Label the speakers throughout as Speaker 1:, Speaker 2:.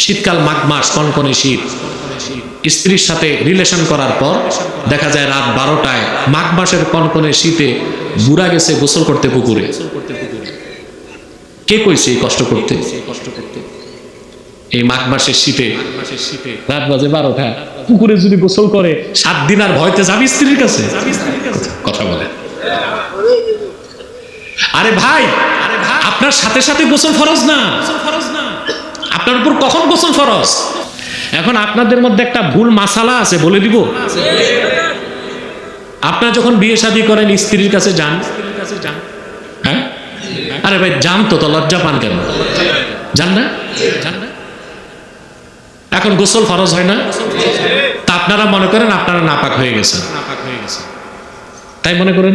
Speaker 1: শীতকাল, মাঘ মাস, কনকনে শীত। স্ত্রীর সাথে রিলেশন করার পর দেখা যায় রাত 12টায় মাঘ মাসের কনকনে শীতে বুড়া গেছে গোসল করতে পুকুরে। কে কইছে এই কষ্ট করতে? এই মাঘ মাসের শীতে রাত বাজে 12টা, পুকুরে যদি গোসল করে 7 দিন আর ভয়তে যাবি স্ত্রীর কাছে? কথা বলে। আরে ভাই, আপনার সাথে সাথে গোসল ফরজ না, আপনার উপর কখন গোসল ফরজ? এখন আপনাদের মধ্যে একটা ভুল মাসালা আছে, বলে দিব। আপনারা যখন বিয়ে শাদী করেন স্ত্রীর কাছে যান, হ্যাঁ? আরে ভাই যান তো, লজ্জা পান কেন? যান না? এখন গোসল ফরজ হয় না? তা আপনারা মনে করেন আপনারা নাপাক হয়ে গেছেন, তাই মনে করেন?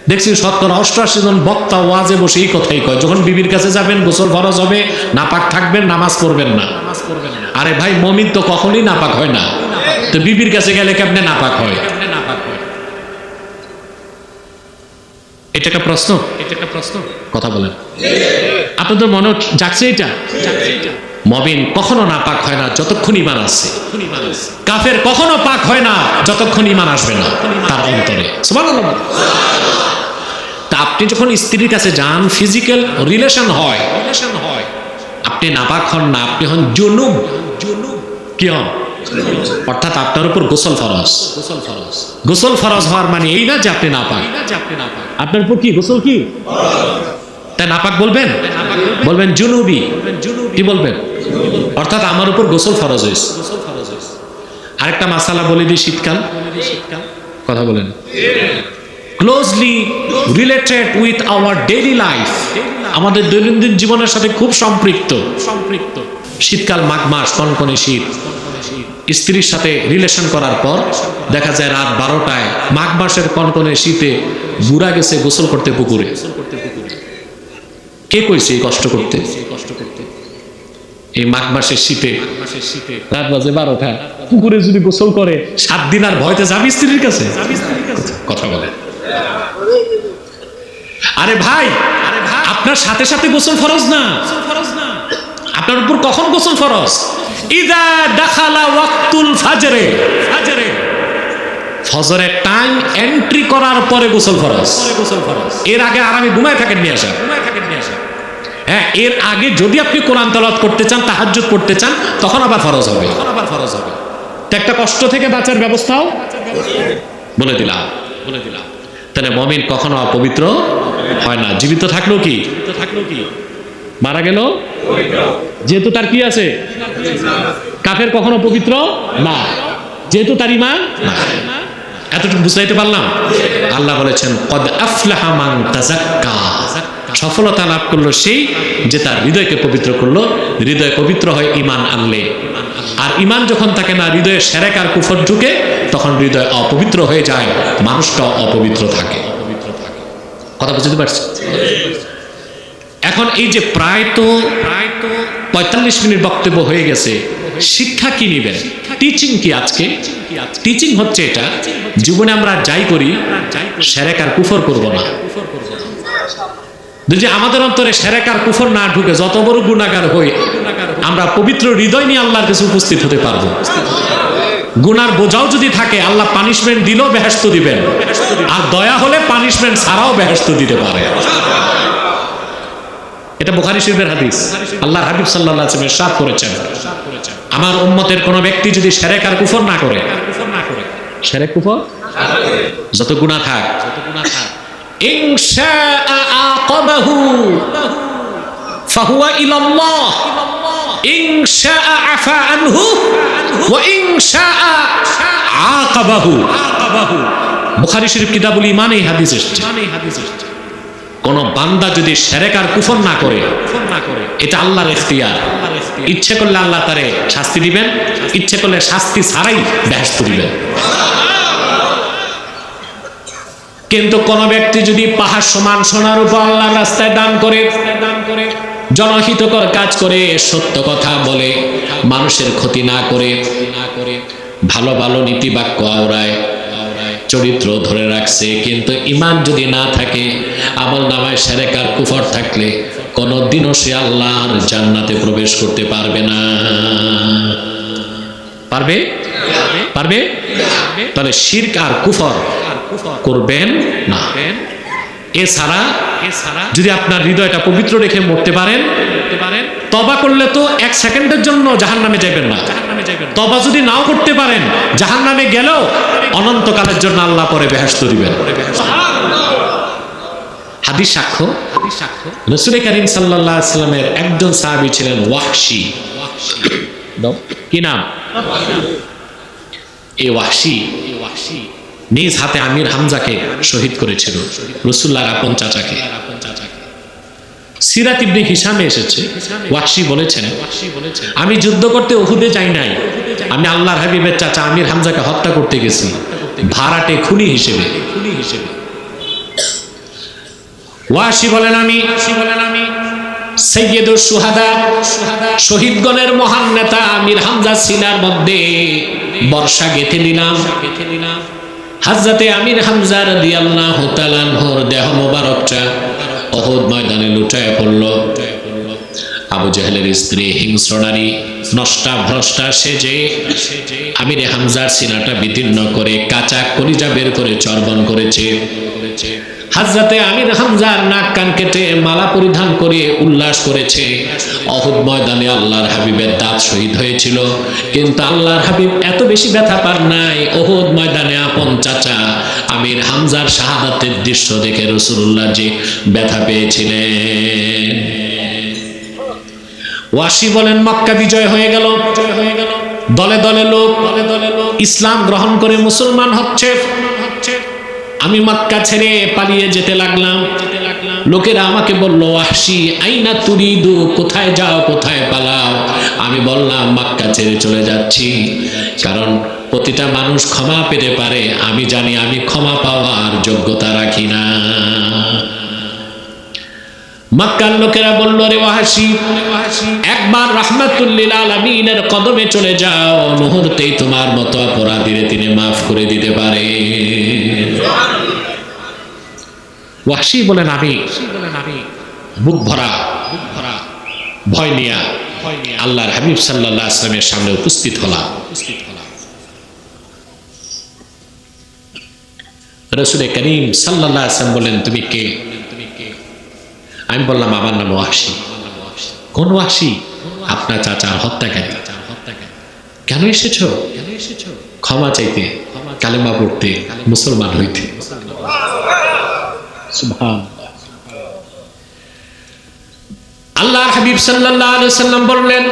Speaker 1: দেখছি 70-80 জন বক্তা ওয়াজে বসে এই কথাই কয়, যখন বিবির কাছে যাবেন গোসল ফরজ হবে, নাপাক থাকবেন, নামাজ পড়বেন না। আরে ভাই মুমিন তো কখনোই নাপাক হয় না, তো বিবির কাছে গেলে কেমনে নাপাক হয়? এটা একটা প্রশ্ন, কথা বলেন। আপনাদের মনে জাগছে এটা? মুমিন কখনো নাপাক হয় না যতক্ষণ ঈমান আছে। কাফের কখনো পাক হয় না যতক্ষণ ঈমান আসবে না তার অন্তরে। সুবহানাল্লাহ। তা আপনি যখন স্ত্রীর কাছে যান, ফিজিক্যাল রিলেশন হয়, আপনি নাপাক হন না, আপনি হন জুনুব। কি হন? অর্থাৎ আপনার উপর গোসল ফরজ। গোসল ফরজ হওয়ার মানে এই না যে আপনি নাপাক। আপনার উপর কি গোসল কি? তাই নাপাক বলবেন? বলবেন জুনুবি। কি বলবেন? অর্থাৎ আমার উপর গোসল ফরজ হয়েছে। আরেকটা মাসালা বলে দিই, শীতকাল, কথা বলেন, closely related with our daily life, আমাদের দৈনন্দিন জীবনের সাথে খুব সম্পৃক্ত। শীতকাল, মাঘ মাস, কনকনে শীত। স্ত্রীর সাথে রিলেশন করার পর দেখা যায় রাত 12টায় মাঘ মাসের কনকনে শীতে বুড়া গেছে গোসল করতে পুকুরে। কে কইছে এই কষ্ট করতে? এই মাঘ মাসের শীতে রাত বাজে 12টা, পুকুরে যদি গোসল করে 7 দিন আর ভয়তে যাবি স্ত্রীর কাছে? কথা বলে। আরে ভাই, আপনার সাথে সাথে গোসল ফরজ না, আপনার উপর কখন গোসল ফরজ? ইদা দাখালা ওয়াক্তুল ফাজরে, ফজরের টাইম এন্ট্রি করার পরে গোসল ফরজ। এর আগে আরামে ঘুমায় থাকেন নিয়ে আসা। হ্যাঁ, এর আগে যদি আপনি কোরআন তেলাওয়াত করতে চান, তাহাজ্জুদ পড়তে চান, তখন আবার ফরজ হবে। তো একটা কষ্ট থেকে বাঁচার ব্যবস্থাও বলে দিলাম। তাহলে মুমিন কখনো অপবিত্র হয় না। জীবিত থাকলো কি, মারা গেল যেহেতু তার কি আছে? কাফের কখনো পবিত্র না, যেহেতু তার ঈমান। এতটুকু বুঝাইতে পারলাম? আল্লাহ বলেছেন কদ আফলাহা মান তাযাক্কা, সফলতা লাভ করলো সেই যে তার হৃদয়কে পবিত্র করলো। হৃদয় পবিত্র হয় ঈমান আনলে। আর ঈমান যখন থাকে না, হৃদয়ে শিরক আর কুফর ঢুকে, তখন হৃদয় অপবিত্র হয়ে যায়, মানুষটাও অপবিত্র থাকে। কথা বুঝতে পারছেন? এখন এই যে প্রায় তো 45 মিনিট বক্তব্য হয়ে গেছে, শিক্ষা কি নিবেন? টিচিং কি আজকে? টিচিং হচ্ছে এটা, জীবনে আমরা যাই করি শিরক আর কুফর করব না। যদি আমাদের অন্তরে শিরক আর কুফর না ঢুকে, যত বড় গুনাহগার হই, আমরা পবিত্র হৃদয় নিয়ে আল্লাহর কাছে উপস্থিত হতে পারবো। গুনার বোঝাও যদি থাকে, আল্লাহ পানিশমেন্ট দিলেও বেহেশত দিবেন, আর দয়া হলে পানিশমেন্ট ছাড়াও বেহেশত দিতে পারে। এটা বুখারী শরীফের হাদিস। আল্লাহর হাবিব সাল্লাল্লাহু আলাইহি ওয়াসাল্লাম ইরশাদ করেছেন, আমার উম্মতের কোন ব্যক্তি যদি শিরক আর কুফর না করে, শিরক কুফর যত গুনাহ থাক, ইনশাআ আকাবাহু ফাহুয়া ইলাল্লাহ, ইনশাআ আফা আনহু ওয়া ইনশাআ আকাবাহু। বুখারী শরীফ কিতাবুল ঈমান এই হাদিস এসেছে। কোন বান্দা যদি শিরক আর কুফর না করে, এটা আল্লাহর ইখতিয়ার। ইচ্ছে করলে আল্লাহ তারে শাস্তি দিবেন, ইচ্ছে করলে শাস্তি ছাড়াই বেহেশত দিবেন। কিন্তু কোন ব্যক্তি যদি পাহাড় সমান সোনার উপর আল্লাহর রাস্তায় দান করে, জনহিতকর কাজ করে, সত্য কথা বলে, মানুষের ক্ষতি না করে, ভালো ভালো নীতি বাক্য আওড়ায়, চরিত্র ধরে রাখছে, কিন্তু ঈমান যদি না থাকে, আমল নামায় শিরক আর কুফর থাকলে কোনদিনও সে আল্লাহর জান্নাতে প্রবেশ করতে পারবে না। পারবে? পারবে? তাহলে শিরক আর কুফর করবেন না। এছাড়া যদি আপনার হৃদয়টা পবিত্র রেখে মরতে পারেন, তওবা করলে তো 1 সেকেন্ডের জন্য জাহান্নামে যাবেন না। তওবা যদি নাও করতে পারেন, জাহান্নামে গেলেও অনন্তকালের জন্য আল্লাহ পরে বেহেশত দিবেন। হাদিস সাক্ষ্য, রাসূল করিম সাল্লাল্লাহু আলাইহি ওয়াসাল্লামের একজন সাহাবী ছিলেন ওয়াহশী। কি নাম? এই ওয়াহশী নিজ হাতে আমির হামজাকে শহীদ করেছিল, রাসূলুল্লাহর আপন চাচাকে। সিরাত ইবনে হিশামে এসেছে, ওয়াহশী বলেছেন, আমি যুদ্ধ করতে উহুদে যাই নাই, আমি আল্লাহর হাবিবের চাচা আমির হামজাকে হত্যা করতে গেছি ভাড়াটে খুনি হিসেবে। ওয়াহশী বলেন, আমি সাইয়্যিদুশ শুহাদা, শহীদগণের মহান নেতা আমির হামজা সিনার মধ্যে বর্ষা গেঁথে দিলাম। হযরতে আমির হামজা রাদিয়াল্লাহু তাআলা আনহুর দেহ মোবারকটা উহুদ ময়দানে লুটায় পড়ল। আবু জাহেলের স্ত্রী হিংস্র নারী নষ্টা ভ্রষ্টা সেজে আমির হামজার সিনাটা বিদীর্ণ করে কাঁচা কলিজা বের করে চর্বণ করেছে। হযরতে আমির হামজার নাক কান কেটে মালা পরিধান করে উল্লাস করেছে। উহুদ ময়দানে আল্লাহর হাবিবের দাঁত শহীদ হয়েছিল, কিন্তু আল্লাহর হাবিব এত বেশি ব্যথা পান নাই। উহুদ ময়দানে আপন চাচা আমির হামজার শাহাদাতের দৃশ্য দেখে রাসূলুল্লাহ যে ব্যথা পেয়েছিলেন। ওয়াহশী বলেন, মক্কা বিজয় হয়ে গেল, দলে দলে লোক ইসলাম গ্রহণ করে মুসলমান হচ্ছে। আমি মক্কা ছেড়ে পালিয়ে যেতে লাগলাম। লোকেরা আমাকে বলল, ওয়াহশী আইনা তুরিদু, কোথায় যাও, কোথায় পালাও? আমি বললাম, মক্কা ছেড়ে চলে যাচ্ছি, কারণ প্রতিটা মানুষ ক্ষমা পেতে পারে, আমি জানি আমি ক্ষমা পাওয়ার যোগ্যতা রাখি না। মক্কার লোকেরা বলল, রে ওয়াহশী, একবার রাহমাতুল লিল আলামিনের কদমে চলে যাও, মুহূর্তেই তোমার মতো অপরাধীরে তিনি মাফ করে দিতে পারে। ওয়াহশী বলেন, আমি বুক ভরা ভয় নিয়ে আল্লাহর হাবিব সাল্লাল্লাহু আলাইহি ওয়াসাল্লামের সামনে উপস্থিত হলাম। রাসূল করিম সাল্লাল্লাহু আলাইহি ওয়াসাল্লাম বলেন, তুমি কে? আমি বললাম, আমার নাম ওয়াহশী। কোন ওয়াহশী? আপনার চাচার হত্যাকারী। কেন এসেছো? ক্ষমা চাইতে, কালেমা পড়তে, মুসলমান হইতে। আল্লাহর হাবিব সাল্লাল্লাহু আলাইহি ওয়াসাল্লাম বললেন,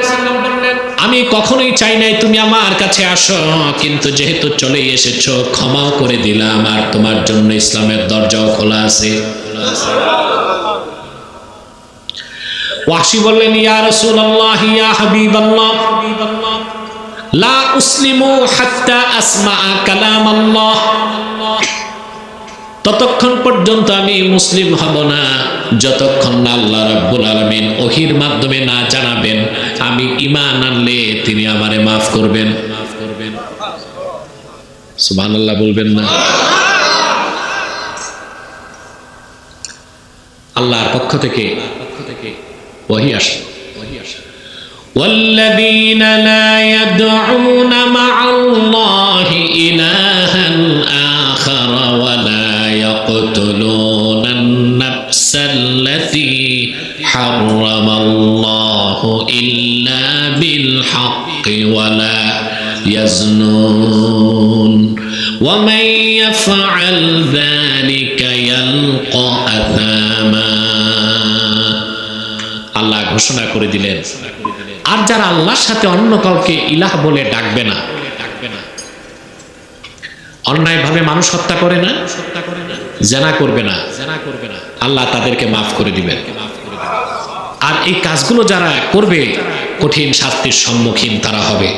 Speaker 1: আমি কখনোই চাই নাই তুমি আমার কাছে আসো, কিন্তু যেহেতু চলেই এসেছো, ক্ষমাও করে দিলাম, আর তোমার জন্য ইসলামের দরজাও খোলা আছে। ওয়াহশী বললেন, ইয়া রাসূলুল্লাহ, ইয়া হাবিবাল্লাহ, লা উসলিমু হাত্তা আসমাআ কালামাল্লাহ, ততক্ষণ পর্যন্ত আমি মুসলিম হব না যতক্ষণ না আল্লাহ রাব্বুল আলামিন ওহীর মাধ্যমে না জানাবেন আমি ঈমান আনলে তিনি আমারে মাফ করবেন। সুবহানাল্লাহ বলবেন না? আল্লাহর পক্ষ থেকে ওহী আসে। والذين لا يدعون مع الله إلها آخر ولا يقتلون النفس التي حرم الله إلا بالحق ولا يزنون ومن يفعل ذلك يلقى أثاما। আল্লাহ ঘোষণা করে দিলেন, আর যারা আল্লাহর সাথে অন্য কাউকে ইলাহ বলে ডাকবে না, অন্যায়ভাবে মানুষ হত্যা করে না, জেনা করবে না, আল্লাহ তাদেরকে মাফ করে দিবেন। আর এই কাজগুলো যারা করবে কঠিন শাস্তির সম্মুখীন তারা হবে।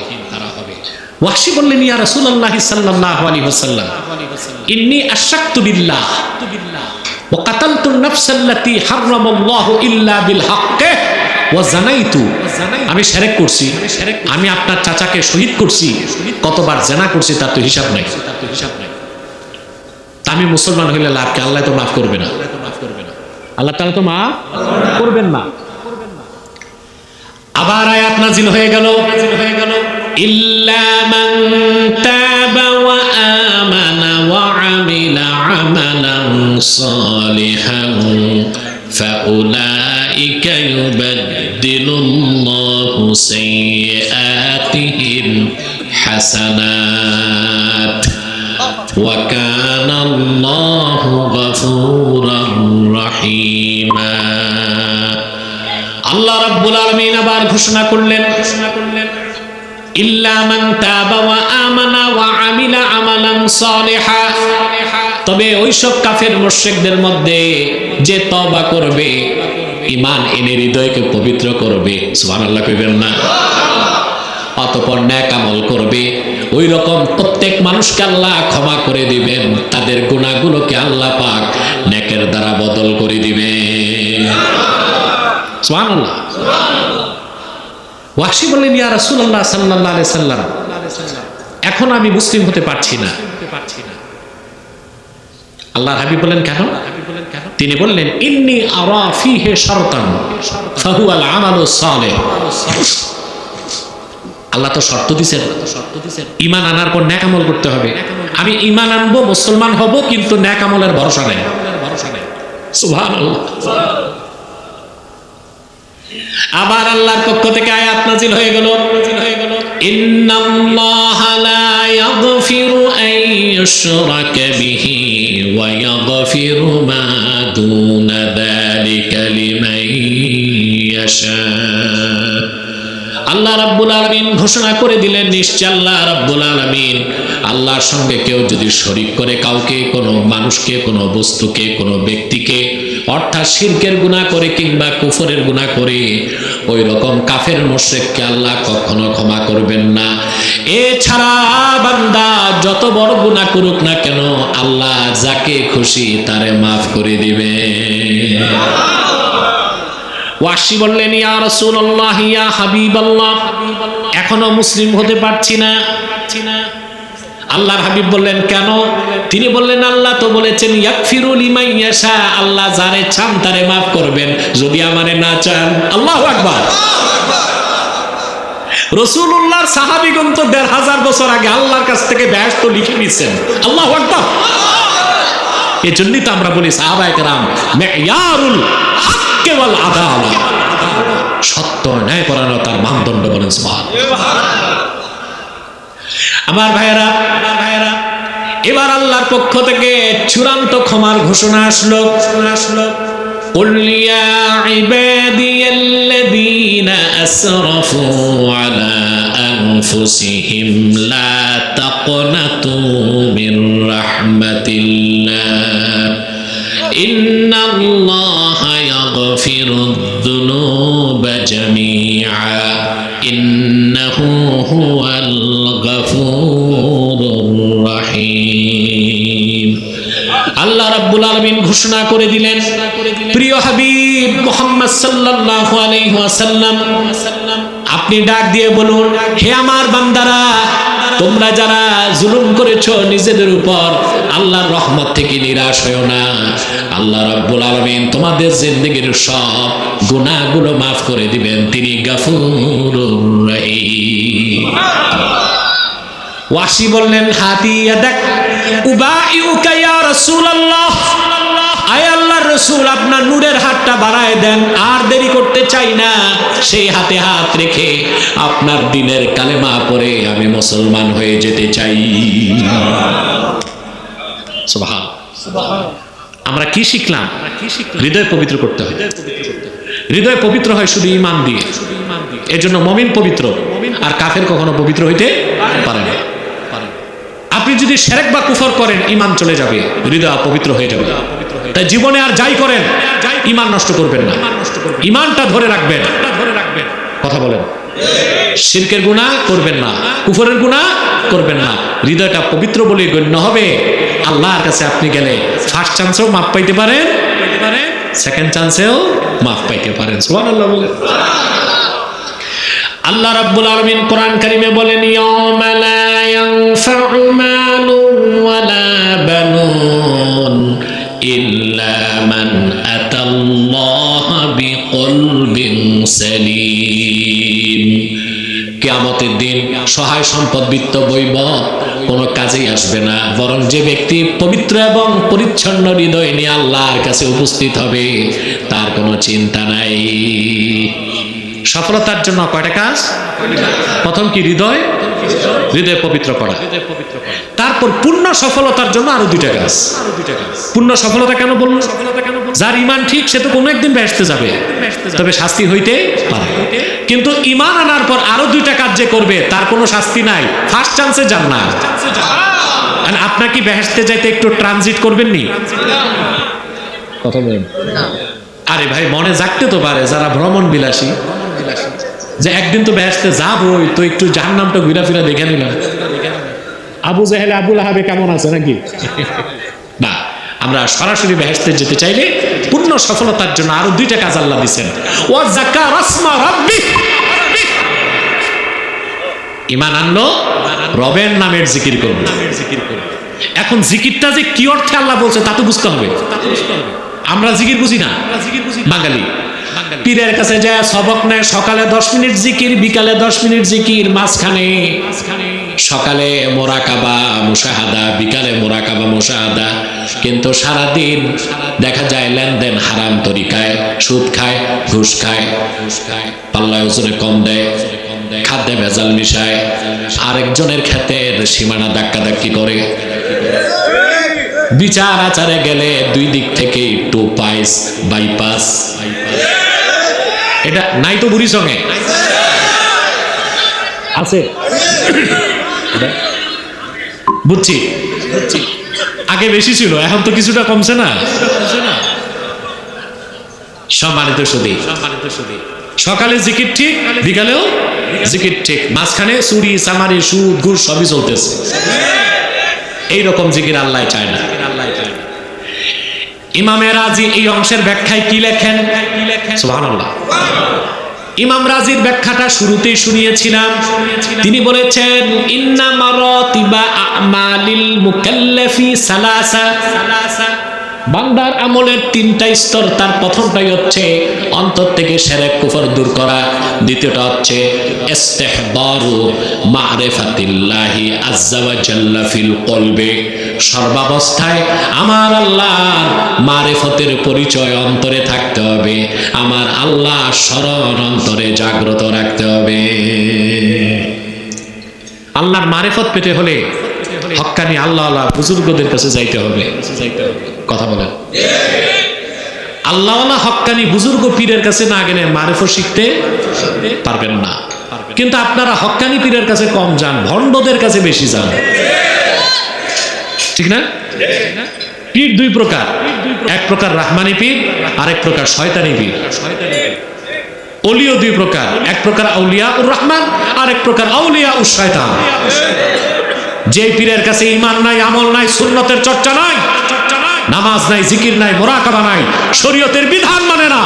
Speaker 1: ওয়াহশী বললেন, ইয়া রাসূলুল্লাহ সাল্লাল্লাহু আলাইহি ওয়াসাল্লাম, ইন্নী আশরাকতু বিল্লাহ ওয়া কাতালতু আন-নাফসাল্লাতী হারামাল্লাহু ইল্লা বিল হাক্কি ওয়া জানাইতু, আমি শিরক করছি, আমি আপনার চাচাকে শহীদ করছি, কতবার জেনা করছি তার তো হিসাব নাই। আমি মুসলমান হইলে লাভ কি? আল্লাহ তো মাফ করবে না, আল্লাহ তাআলা তো মাফ করবেন না। আবার আয়াত নাজিল হয়ে গেল, ইল্লা মান তাবা ওয়া আমানা ওয়া আমিলা আমালান সালিহান ফাউলাইকা ইউবাদদিলুল্লাহু সাইয়্যাতিহিম হাসানাত ওয়া কানা আল্লাহু গফুরার রহিমা। আল্লাহ রাব্বুল আলামিন আবার ঘোষণা করলেন, ইল্লা মান তাবা ওয়া আমানা ওয়া আমিলা আমালান সালিহা, তবে ওইসব কাফের মুশরিকদের মধ্যে যে তওবা করবে, ঈমান এনে হৃদয়কে পবিত্র করবে, সুবহানাল্লাহ কইবেন না, অতঃপর নেক আমল করবে, ওই রকম প্রত্যেক মানুষকে আল্লাহ ক্ষমা করে দিবেন, তাদের গুনাহগুলোকে আল্লাহ পাক নেকের দ্বারা বদল করে দিবেন। সুবহানাল্লাহ। ওয়াহশী বললেন, ইয়া রাসূলুল্লাহ সাল্লাল্লাহু আলাইহি সাল্লাম, এখন আমি মুসলিম হতে পারছি না। আল্লাহর হাবিব বললেন, কেন? তিনি বললেন, ইন্নী আরা ফীহি শারতান ফাহুয়াল আমালুস সালিহ। আল্লাহ তো শর্ত দিয়েছেন, ঈমান আনার পর নেক আমল করতে হবে। আমি ঈমান আনবো, মুসলমান হব, কিন্তু নেক আমলের ভরসা নেই। সুবহানাল্লাহ। আবার আল্লাহর পক্ষ থেকে আয়াত নাজিল হয়ে গেল, ইন্নাল্লাহা লা ইয়াগফিরু আন ইউশরাকা বিহি ওয়া ইয়াগফিরু মা দুনা যালিকা লিমান ইয়াশা। আল্লাহ রাব্বুল আলামিন ঘোষণা করে দিলেন, নিশ্চয় আল্লাহ রাব্বুল আলামিন, আল্লাহর সঙ্গে কেউ যদি শরীক করে, কাউকে, কোনো মানুষকে, কোনো বস্তুকে, কোনো ব্যক্তিকে, অর্থাৎ শিরকের গুনাহ করে কিংবা কুফরের গুনাহ করে, ওই রকম কাফের মুশরিককে আল্লাহ কখনো ক্ষমা করবেন না। এছাড়া বান্দা যত বড় গুনাহ করুক না কেন, আল্লাহ যাকে খুশি তারে মাফ করে দিবে। ওয়াহশী বললেন, ইয়া রাসূলুল্লাহ, ইয়া হাবিবাল্লাহ, এখনো মুসলিম হতে পারছি না। আল্লাহর হাবিব বললেন, কেন? তিনি বললেন, আল্লাহ তো বলেছেন, ইয়াগফিরু লিমান ইয়াশা, আল্লাহ যারে চান তারে মাফ করবেন, যদি আমারে না চান। আল্লাহু আকবার। রাসূলুল্লাহর সাহাবীগণ তো ১৫০০ বছর আগে আল্লাহর কাছ থেকে বেহেশত লিখে নিয়েছেন। আল্লাহু আকবার। এজন্যই তো আমরা বলি সাহাবায়ে কেরাম মিয়ারুল হক ওয়াল আদালা, সত্য ন্যায় পরায়ণতার মানদণ্ড বলেন সুবহানাল্লাহ। আমার ভাইয়েরা, এবার আল্লাহর পক্ষ থেকে চূড়ান্ত ক্ষমার ঘোষণা আসলো। قل يا عبادي الذين أسرفوا على أنفسهم لا تقنطوا من رحمة الله إن الله يغفر الذنوب جميعا إنه هو الغفور الرحيم। আল্লাহ রাব্বুল আলামিন ঘোষণা করে দিলেন, প্রিয় হাবিব মুহাম্মদ সাল্লাল্লাহু আলাইহি ওয়াসাল্লাম, আপনি ডাক দিয়ে বলুন, হে আমার বান্দারা, তোমরা যারা জুলুম করেছো নিজেদের উপর, আল্লাহর রহমত থেকে নিরাশ হয়ো না। আল্লাহ রাব্বুল আলামিন তোমাদের জিন্দেগীর সব গুনাহগুলো মাফ করে দিবেন, তিনি গফুরুর রহিম। ওয়াহশী বললেন, হাতি ইয়াদাক উবাইউকা ইয়া রাসূলুল্লাহ, আয় আল্লাহর রাসূল, আপনার নূরের হাতটা বাড়ায় দেন, আর দেরি করতে চাই না। সেই হাতে হাত রেখে আপনার দিনের কালেমা পড়ে আমি মুসলমান হয়ে যেতে চাই। সুবহানাল্লাহ। আমরা কি শিখলাম? হৃদয় পবিত্র করতে হয়। হৃদয় পবিত্র হয় শুধু ঈমান দিয়ে। এজন্য মুমিন পবিত্র, আর কাফের কখনো পবিত্র হইতে পারে না। আপনি যদি শিরক বা কুফর করেন, ঈমান চলে যাবে, হৃদয় অপবিত্র হয়ে যাবে। তাই জীবনে আর যাই করেন, ঈমান নষ্ট করবেন না, ঈমানটা ধরে রাখবেন। কথা বলেন, শিরকের গুনাহ করবেন না, কুফরের গুনাহ করবেন না, হৃদয়টা পবিত্র বলে গণ্য হবে। আল্লাহর কাছে আপনি গেলে ফার্স্ট চান্সেও মাফ পাইতে পারেন, সেকেন্ড চান্সেও মাফ পাইতে পারেন। সুবহানাল্লাহ বলেন। আল্লাহ রাব্বুল আলামিন কোরআন কারিমে বলেন, ইয়াওমা লা ইয়ানফাউ মালুন ওয়ালা বানুন ইল্লা মান আতাল্লাহা বিকলবিন সালিম। কিয়ামতের দিন সহায় সম্পদ বিত্ত বৈব কোনো কাজেই আসবে না, বরং যে ব্যক্তি পবিত্র এবং পরিচ্ছন্ন হৃদয় নিয়ে আল্লাহর কাছে উপস্থিত হবে তার কোনো চিন্তা নাই। সফলতার জন্য কয়টা কাজ? প্রথম কি? হৃদয় পবিত্র করা। তারপর পূর্ণ সফলতার জন্য আরো দুইটা কাজ। পূর্ণ সফলতা কেন বললো? যার ঈমান ঠিক সে তো কোনো একদিন বেহেশতে যাবে, তবে শাস্তি হইতে পারে। কিন্তু ঈমান আনার পর আরো দুইটা কাজ যে করবে তার কোনো শাস্তি নাই, ফার্স্ট চান্সে জান্নাত। আপনার কি বেহেশতে যাইতে একটু ট্রানজিট করবেন নি? কথা বলেন। আরে ভাই, মনে জাগতে তো পারে যারা ভ্রমণ বিলাসী, যে একদিন তো বেহেশতে যাবই, তো একটু জাহান্নামটা ঘুরা ফিরা দেখে নিলাম। আবু জাহেল আবু লাহাবে কেমন আছে নাকি? না, আমরা সরাসরি বেহেশতে যেতে চাইলে পূর্ণ সফলতার জন্য আরো দুইটা কাজ আল্লাহ দিবেন। ওয়া যাকা রাসমা রাব্বি, ঈমান আনলো, রবের নামের জিকির করবে। এখন জিকিরটা যে কি অর্থে আল্লাহ বলছে তা তো বুঝতে হবে। আমরা জিকির বুঝি না, বাঙালি। পীরের কাছে যায় সবক নেয়, সকালে 10 মিনিট জিকির, বিকালে 10 মিনিট জিকির, মাঝখানে সকালে মোরাকাবা মুশাহাদা, বিকালে মোরাকাবা মুশাহাদা। কিন্তু সারাদিন দেখা যায় লেনদেন হারাম তরিকায়, সুদ খায়, ঘুষ খায়, পাল্লায় ওজনে কম দেয়, খাদ্যে ভেজাল মিশায়, আরেকজনের ক্ষেতের সীমানা ধাক্কাধাক্কি করে। বিচার আচারে গেলে দুই দিক থেকে একটু বাইপাস। এটা নাই তো বুড়ি সঙ্গে আছে, বুঝছি। আগে বেশি ছিল, এখন তো কিছুটা কমছে না। সম্মানিত সুধী, সকালে জিকির ঠিক, বিকালেও জিকির ঠিক, মাঝখানে চুরি চামারি সুদ ঘুষ সবই চলতেছে। এইরকম জিকির আল্লাহ চায় না। ইমামে রাজি এই অংশের ব্যাখ্যায় কি লেখেন? সুবহানাল্লাহ। ইমাম রাজির ব্যাখ্যাটা শুরুতেই শুনিয়েছিলাম। তিনি বলেছেন, ইন্না মারাতিবা আমালিল মুকাল্লাফি সালাসা, বান্দার আমলের 3টা স্তর। তার প্রথমটাই হচ্ছে অন্তর থেকে শিরক কুফর দূর করা, দ্বিতীয়টা হচ্ছে ইস্তিহদারু মারিফাতিল্লাহি আযজা ওয়া জাল্লা ফিল কলবি, সর্বাবস্থায় আমার আল্লাহর মারিফতের পরিচয় অন্তরে থাকতে হবে, আমার আল্লাহ স্মরণ অন্তরে জাগ্রত রাখতে হবে। আল্লাহর মারিফত পেতে হলে হক্কানি আল্লাহ বুজুর্গদের কাছে যাইতে হবে। কথা বলেন। আল্লাহওয়ালা হক্কানি বুজুর্গ পীরের কাছে না গেলে মারিফত শিখতে পারবেন না। কিন্তু আপনারা হক্কানি পীরের কাছে কম যান, ভণ্ডদের কাছে বেশি যান, ঠিক না? পীর দুই প্রকার, এক প্রকার রাহমানি পীর, আরেক প্রকার শয়তানি পীর। ওলিও দুই প্রকার, এক প্রকার আউলিয়া উর রহমান, আরেক প্রকার আউলিয়া উর শয়তান। যে পীরের কাছে ঈমান নাই, আমল নাই, সুন্নতের চর্চা নাই, নামাজ নাই, জিকির নাই, মুরাকাবা নাই, শরীয়তের বিধান মানে না,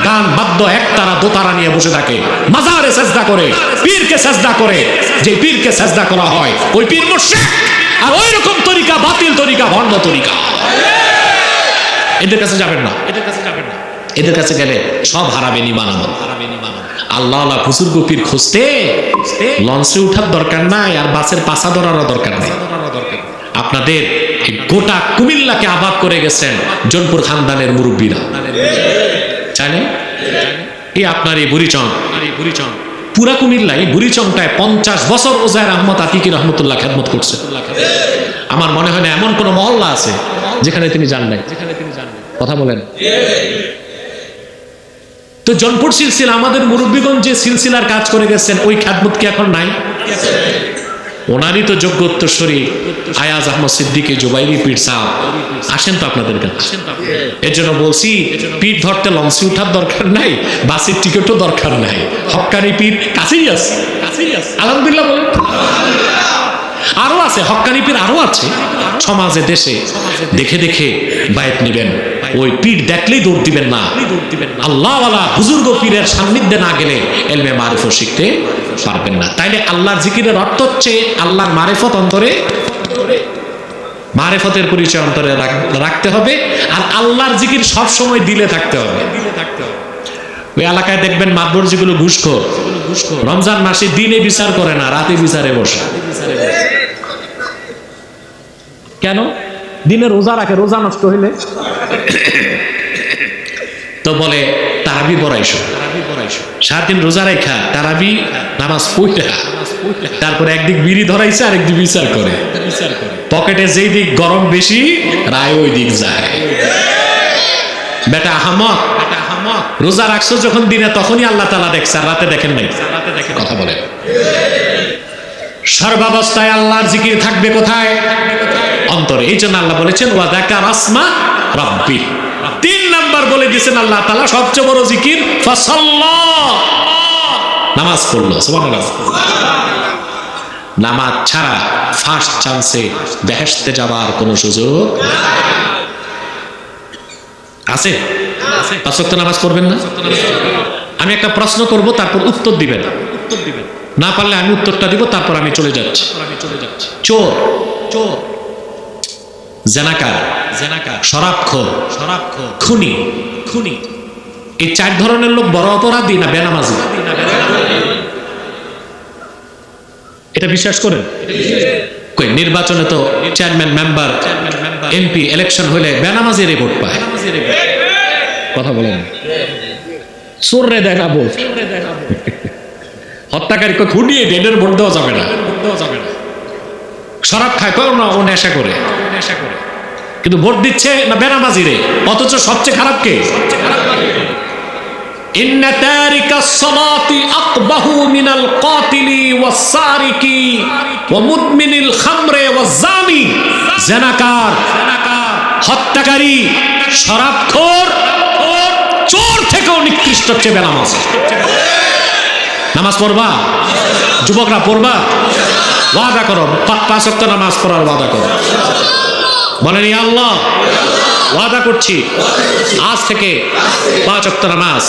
Speaker 1: গান বাদ্য একতারা দোতারা নিয়ে বসে থাকে, মাজারে সেজদা করে, পীরকে সেজদা করে, যে পীরকে সেজদা করা হয় ওই পীর মুশরিক, আর ওই রকম তরিকা বাতিল তরিকা, ভণ্ড তরিকা। এদের কাছে যাবেন না, এদের কাছে গেলে সব হারাবেন, ঈমান আমল। আল্লাহ বুজুর্গ পীর খুঁজতে লঞ্চে উঠার দরকার নাই, আর বাসের পাশা ধরারও দরকার নেই। আপনাদের গোটা কুমিল্লাকে আবাদ করে গেছেন জোনপুর খানদানের মুরব্বীরা, জানেন? এই আপনার এই বুড়িচং, পুরা কুমিল্লায় বুড়িচংটায় 50 বছর ওজায়ের আহমদ আতিকি রহমতুল্লাহ খেদমত করছে। আমার মনে হয় না এমন কোন মহল্লা আছে যেখানে তিনি যান নাই। কথা বলেন। তো জনপুর সিলসিলা, আমাদের মুরব্বীগণ যে সিলসিলার কাজ করে গেছেন, ওই খেদমত কি এখন নাই? ওনারই তো যোগ্য উত্তরসূরি আয়াজ আহমদ সিদ্দিকী জুবাইরি পীর সাহেব আসেন তো আপনাদের কাছে। এর জন্য বলছি, পীর ধরতে লঞ্চে উঠার দরকার নাই, বাসের টিকিটও দরকার নাই, হক্কানি পীর কাছেই আছে। আলহামদুলিল্লাহ বলেন। আরো আছে হক্কানি পীর, আরো আছে সমাজে দেশে। দেখে দেখে বায়াত নেবেন, ওই পীর দেখলেই দৌড় দিবেন না। আল্লাহওয়ালা বুজুর্গ পীরের সান্নিধ্যে না গেলে এলমে মারিফত শিখতে পারবেন না। তাইলে আল্লাহর জিকিরের অর্থ হচ্ছে আল্লাহর মারিফত অন্তরে, মারিফতের পরিচয় অন্তরে রাখতে হবে। আর আল্লাহর জিকির সব সময় দিলে থাকতে হবে। ওই এলাকায় দেখবেন মাতবর যেগুলো ঘুষখোর, রমজান মাসে দিনে বিচার করে না, রাতে বিচারে বসে। কেন? দিনে রোজা রাখে, রোজা নষ্ট হইলে তো বলে তারাবি পড়াইছো, সারাদিন রোজা রেখা তারাবি নামাজ পড়া, তারপরে একদিক বিড়ি ধরাইছে আর একদিক বিচার করে। পকেটে যেই দিক গরম বেশি রায় ওই দিক যায়। বেটা আহমক, রোজা রাখছো যখন দিনে তখনই আল্লাহ তাআলা দেখছে, আর রাতে দেখেন নাই। কথা বলে সর্বাবস্থায় আল্লাহর জিকির থাকবে কোথায়? অন্তরে। এই জন্য আল্লাহ বলেছেন ওয়া যাকার আসমা রাব্বি। 3 নাম্বার বলে দিয়েছেন আল্লাহ তাআলা সবচেয়ে বড় জিকির ফাসাল্লা, নামাজ পড়লো। সুবহানাল্লাহ। নামাজ ছাড়া ফার্স্ট চান্সে বেহেশতে যাওয়ার কোনো সুযোগ আছে? 5 ওয়াক্ত নামাজ পড়বেন না? আমি একটা প্রশ্ন করব, তারপর উত্তর দিবেন। না পারলে আমি উত্তরটা দিব, তারপর আমি চলে যাচ্ছি। চোর, জেনাকার, শরাবখোর, খুনি, এই 4 ধরনের লোক বড় অপরাধী না বেনামাজি? এটা বিশ্বাস করেন? কই নির্বাচনে তো চেয়ারম্যান, মেম্বার, এমপি ইলেকশন হলে বেনামাজির ভোট পায়। কথা বলেন। চোররে দেয় না ভোট, হত্যাকারীকে খুঁড়িয়ে ডেডের ভোট দেওয়া যাবে না। শরাব খায় কেউ না, ও নেশা করে, কিন্তু ভোট দিচ্ছে না বেনামাজিরে। অথচ সবচেয়ে খারাপ কে? ইন্না তারিকাস সালাতি আকবাহু মিনাল কাতিলি ওয়াস সারিকি ওয়া মুদমিনিল খামরে ওয়াজ জানি। জেনাকার, হত্যাকারী, শরাবখোর, চোর থেকেও নিকৃষ্ট হচ্ছে বেনামাজ। নামাজ পড়বা? যুবকরা পড়বা? ওয়াদা করো 5 ওয়াক্ত নামাজ পড়ার ওয়াদা করো। বলেন ইয়া আল্লাহ, ওয়াদা করছি আজ থেকে 5 ওয়াক্ত নামাজ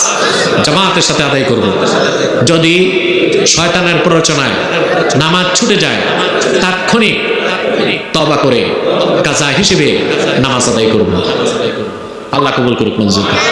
Speaker 1: জামাতের সাথে আদায় করব। যদি শয়তানের প্ররোচনায় নামাজ ছুটে যায়, তাৎক্ষণিক তওবা করে কাজা হিসেবে নামাজ আদায় করব। আল্লাহ কবুল করুক, মঞ্জুর করুক।